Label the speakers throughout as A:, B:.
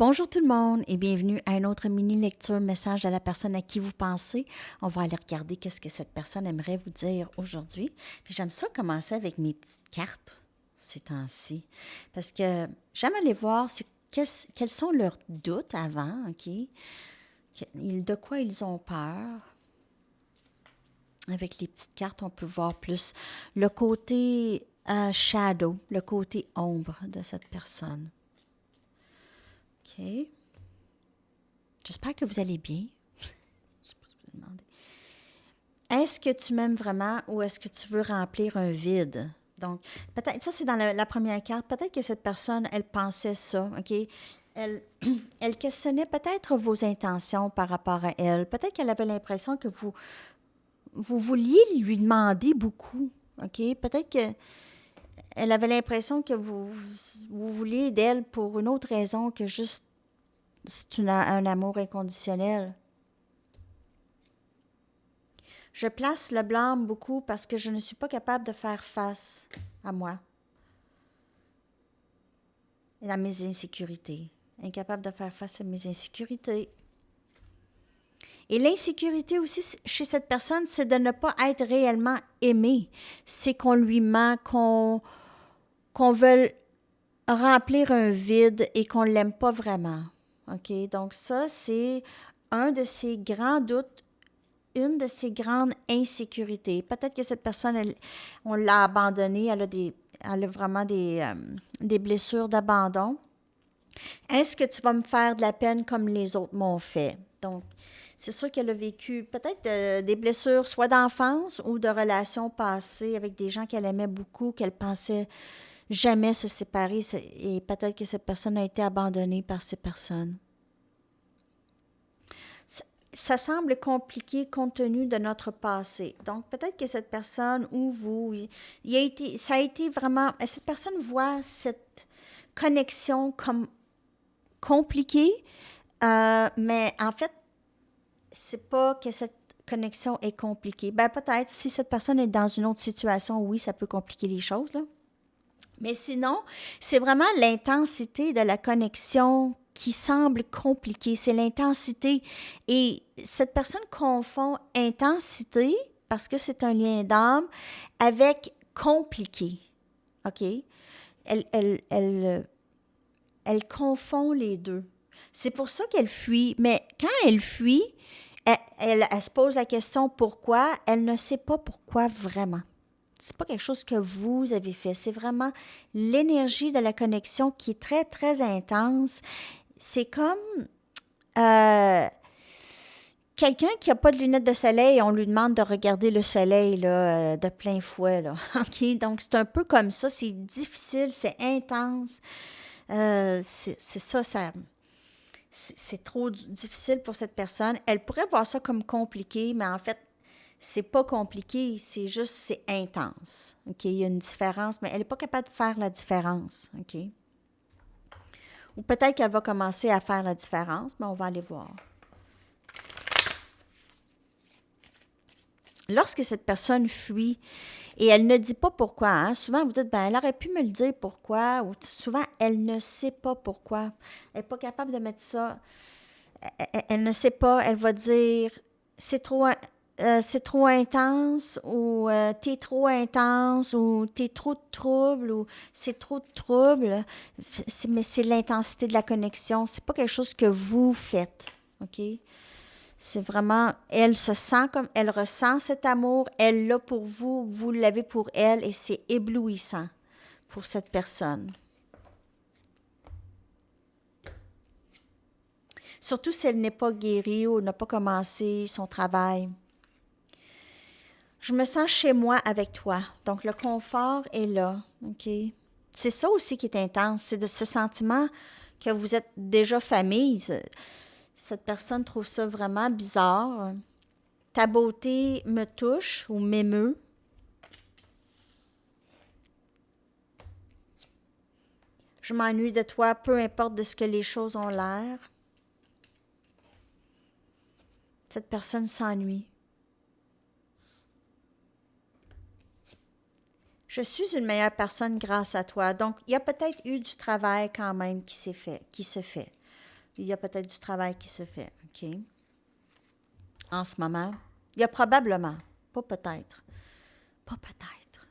A: Bonjour tout le monde et bienvenue à une autre mini-lecture message de la personne à qui vous pensez. On va aller regarder qu'est-ce que cette personne aimerait vous dire aujourd'hui. Puis j'aime ça commencer avec mes petites cartes ces temps-ci parce que j'aime aller voir quels sont leurs doutes avant, OK? De quoi ils ont peur. Avec les petites cartes, on peut voir plus le côté shadow, le côté ombre de cette personne. OK? J'espère que vous allez bien. Je sais pas si vous demander. Est-ce que tu m'aimes vraiment ou est-ce que tu veux remplir un vide? Donc, peut-être, ça c'est dans la première carte, peut-être que cette personne, elle pensait ça, OK? Elle, elle questionnait peut-être vos intentions par rapport à elle. Peut-être qu'elle avait l'impression que vous vouliez lui demander beaucoup, OK? Peut-être qu'elle avait l'impression que vous vouliez d'elle pour une autre raison que juste un amour inconditionnel. Je place le blâme beaucoup parce que je ne suis pas capable de faire face à moi et à mes insécurités. Incapable de faire face à mes insécurités. Et l'insécurité aussi chez cette personne, c'est de ne pas être réellement aimé. C'est qu'on lui ment, qu'on veut remplir un vide et qu'on ne l'aime pas vraiment. OK? Donc ça, c'est un de ces grands doutes, une de ces grandes insécurités. Peut-être que cette personne, on l'a abandonnée, elle a vraiment des blessures d'abandon. Est-ce que tu vas me faire de la peine comme les autres m'ont fait? Donc, c'est sûr qu'elle a vécu peut-être des blessures soit d'enfance ou de relations passées avec des gens qu'elle aimait beaucoup, qu'elle pensait jamais se séparer et peut-être que cette personne a été abandonnée par ces personnes. Ça semble compliqué compte tenu de notre passé. Donc, peut-être que cette personne ou vous, ça a été vraiment, cette personne voit cette connexion comme compliquée, mais en fait, c'est pas que cette connexion est compliquée. Ben, peut-être, si cette personne est dans une autre situation, oui, ça peut compliquer les choses, là. Mais sinon, c'est vraiment l'intensité de la connexion qui semble compliquée. C'est l'intensité. Et cette personne confond intensité, parce que c'est un lien d'âme, avec compliqué. OK? Elle confond les deux. C'est pour ça qu'elle fuit. Mais quand elle fuit, elle se pose la question pourquoi. Elle ne sait pas pourquoi vraiment. C'est pas quelque chose que vous avez fait. C'est vraiment l'énergie de la connexion qui est très, très intense. C'est comme quelqu'un qui n'a pas de lunettes de soleil, on lui demande de regarder le soleil là, de plein fouet. Là. OK? Donc, c'est un peu comme ça. C'est difficile, c'est intense. C'est ça, c'est trop difficile pour cette personne. Elle pourrait voir ça comme compliqué, mais en fait, c'est pas compliqué, c'est intense. OK? Il y a une différence, mais elle n'est pas capable de faire la différence. OK? Ou peut-être qu'elle va commencer à faire la différence, mais on va aller voir. Lorsque cette personne fuit et elle ne dit pas pourquoi, hein, souvent vous dites, ben elle aurait pu me le dire pourquoi, ou souvent elle ne sait pas pourquoi. Elle n'est pas capable de mettre ça. Elle ne sait pas, elle va dire, c'est trop intense ou t'es trop intense ou t'es trop de trouble ou c'est trop de trouble. Mais c'est l'intensité de la connexion. C'est pas quelque chose que vous faites. OK? C'est vraiment, elle se sent comme, elle ressent cet amour, elle l'a pour vous, vous l'avez pour elle et c'est éblouissant pour cette personne. Surtout si elle n'est pas guérie ou n'a pas commencé son travail. Je me sens chez moi avec toi. Donc, le confort est là. OK? C'est ça aussi qui est intense. C'est de ce sentiment que vous êtes déjà famille. Cette personne trouve ça vraiment bizarre. Ta beauté me touche ou m'émeut. Je m'ennuie de toi, peu importe de ce que les choses ont l'air. Cette personne s'ennuie. Je suis une meilleure personne grâce à toi. Donc, il y a peut-être eu du travail quand même qui se fait. Il y a peut-être du travail qui se fait, OK? En ce moment. Il y a probablement, pas peut-être, pas peut-être.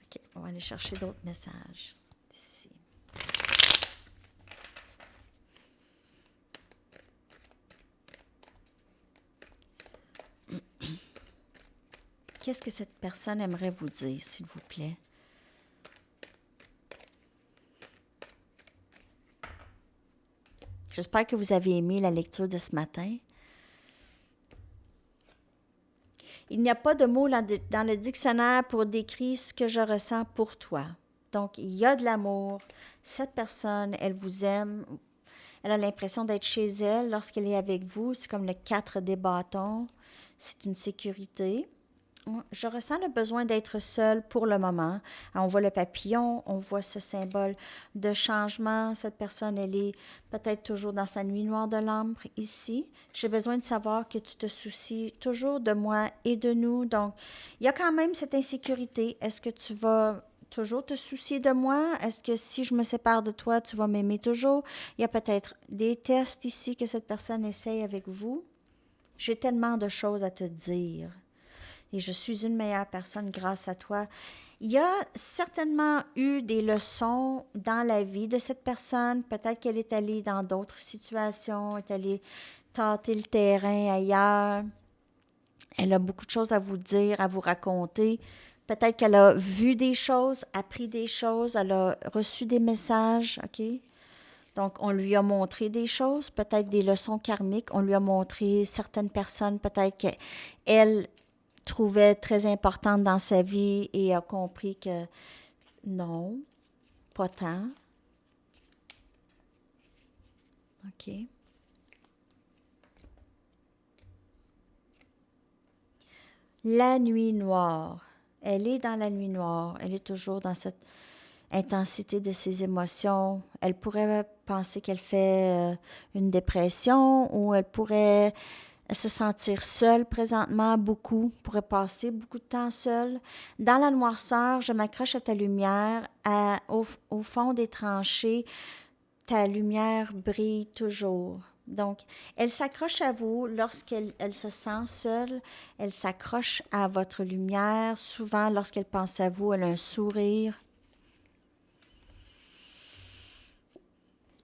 A: OK, on va aller chercher d'autres messages ici. Qu'est-ce que cette personne aimerait vous dire, s'il vous plaît? J'espère que vous avez aimé la lecture de ce matin. Il n'y a pas de mots dans le dictionnaire pour décrire ce que je ressens pour toi. Donc, il y a de l'amour. Cette personne, elle vous aime. Elle a l'impression d'être chez elle lorsqu'elle est avec vous. C'est comme le 4 des bâtons. C'est une sécurité. Je ressens le besoin d'être seule pour le moment. On voit le papillon, on voit ce symbole de changement. Cette personne, elle est peut-être toujours dans sa nuit noire de l'âme ici. J'ai besoin de savoir que tu te soucies toujours de moi et de nous. Donc, il y a quand même cette insécurité. Est-ce que tu vas toujours te soucier de moi? Est-ce que si je me sépare de toi, tu vas m'aimer toujours? Il y a peut-être des tests ici que cette personne essaye avec vous. J'ai tellement de choses à te dire. Et je suis une meilleure personne grâce à toi. Il y a certainement eu des leçons dans la vie de cette personne. Peut-être qu'elle est allée dans d'autres situations, est allée tâter le terrain ailleurs. Elle a beaucoup de choses à vous dire, à vous raconter. Peut-être qu'elle a vu des choses, appris des choses, elle a reçu des messages, OK? Donc, on lui a montré des choses, peut-être des leçons karmiques. On lui a montré certaines personnes, peut-être qu'elle trouvait très importante dans sa vie et a compris que non, pas tant. OK. La nuit noire. Elle est dans la nuit noire. Elle est toujours dans cette intensité de ses émotions. Elle pourrait penser qu'elle fait une dépression ou elle pourrait se sentir seule présentement, beaucoup, pourrait passer beaucoup de temps seule. Dans la noirceur, je m'accroche à ta lumière, au fond des tranchées, ta lumière brille toujours. Donc, elle s'accroche à vous lorsqu'elle se sent seule, elle s'accroche à votre lumière. Souvent, lorsqu'elle pense à vous, elle a un sourire.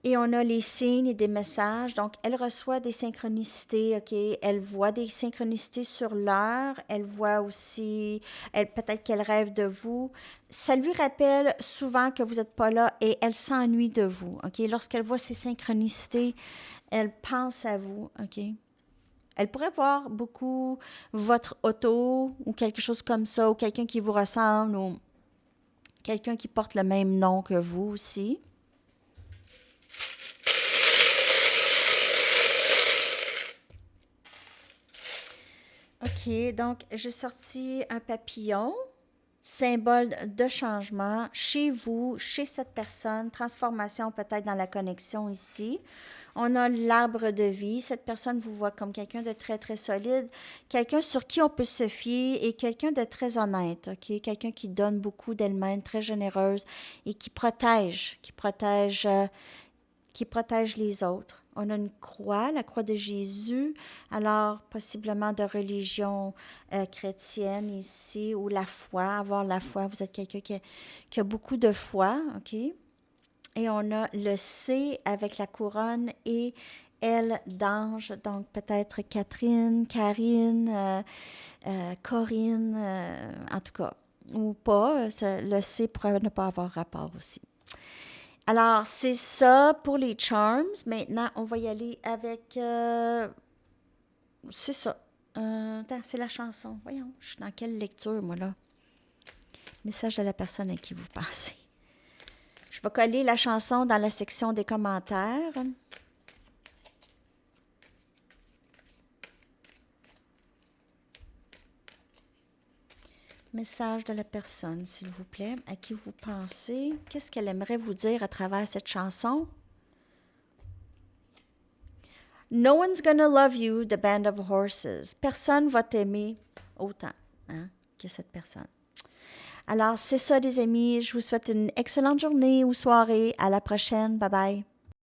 A: Et on a les signes et des messages. Donc, elle reçoit des synchronicités, OK? Elle voit des synchronicités sur l'heure. Elle voit aussi, peut-être qu'elle rêve de vous. Ça lui rappelle souvent que vous n'êtes pas là et elle s'ennuie de vous, OK? Lorsqu'elle voit ces synchronicités, elle pense à vous, OK? Elle pourrait voir beaucoup votre auto ou quelque chose comme ça, ou quelqu'un qui vous ressemble, ou quelqu'un qui porte le même nom que vous aussi. OK, donc j'ai sorti un papillon, symbole de changement chez vous, chez cette personne, transformation peut-être dans la connexion ici. On a l'arbre de vie. Cette personne vous voit comme quelqu'un de très, très solide, quelqu'un sur qui on peut se fier et quelqu'un de très honnête, OK? Quelqu'un qui donne beaucoup d'elle-même, très généreuse et qui protège les autres. On a une croix, la croix de Jésus, alors possiblement de religion chrétienne ici, ou la foi, avoir la foi. Vous êtes quelqu'un qui a beaucoup de foi, OK? Et on a le C avec la couronne et L d'ange, donc peut-être Catherine, Karine, Corinne, en tout cas, ou pas. Le C pourrait ne pas avoir rapport aussi. Alors, c'est ça pour les charms. Maintenant, on va y aller avec... c'est ça. Attends, c'est la chanson. Voyons, je suis dans quelle lecture, moi, là? Message de la personne à qui vous pensez. Je vais coller la chanson dans la section des commentaires. Message de la personne, s'il vous plaît, à qui vous pensez. Qu'est-ce qu'elle aimerait vous dire à travers cette chanson? No one's gonna love you, the band of horses. Personne va t'aimer autant que cette personne. Alors, c'est ça, les amis. Je vous souhaite une excellente journée ou soirée. À la prochaine. Bye bye.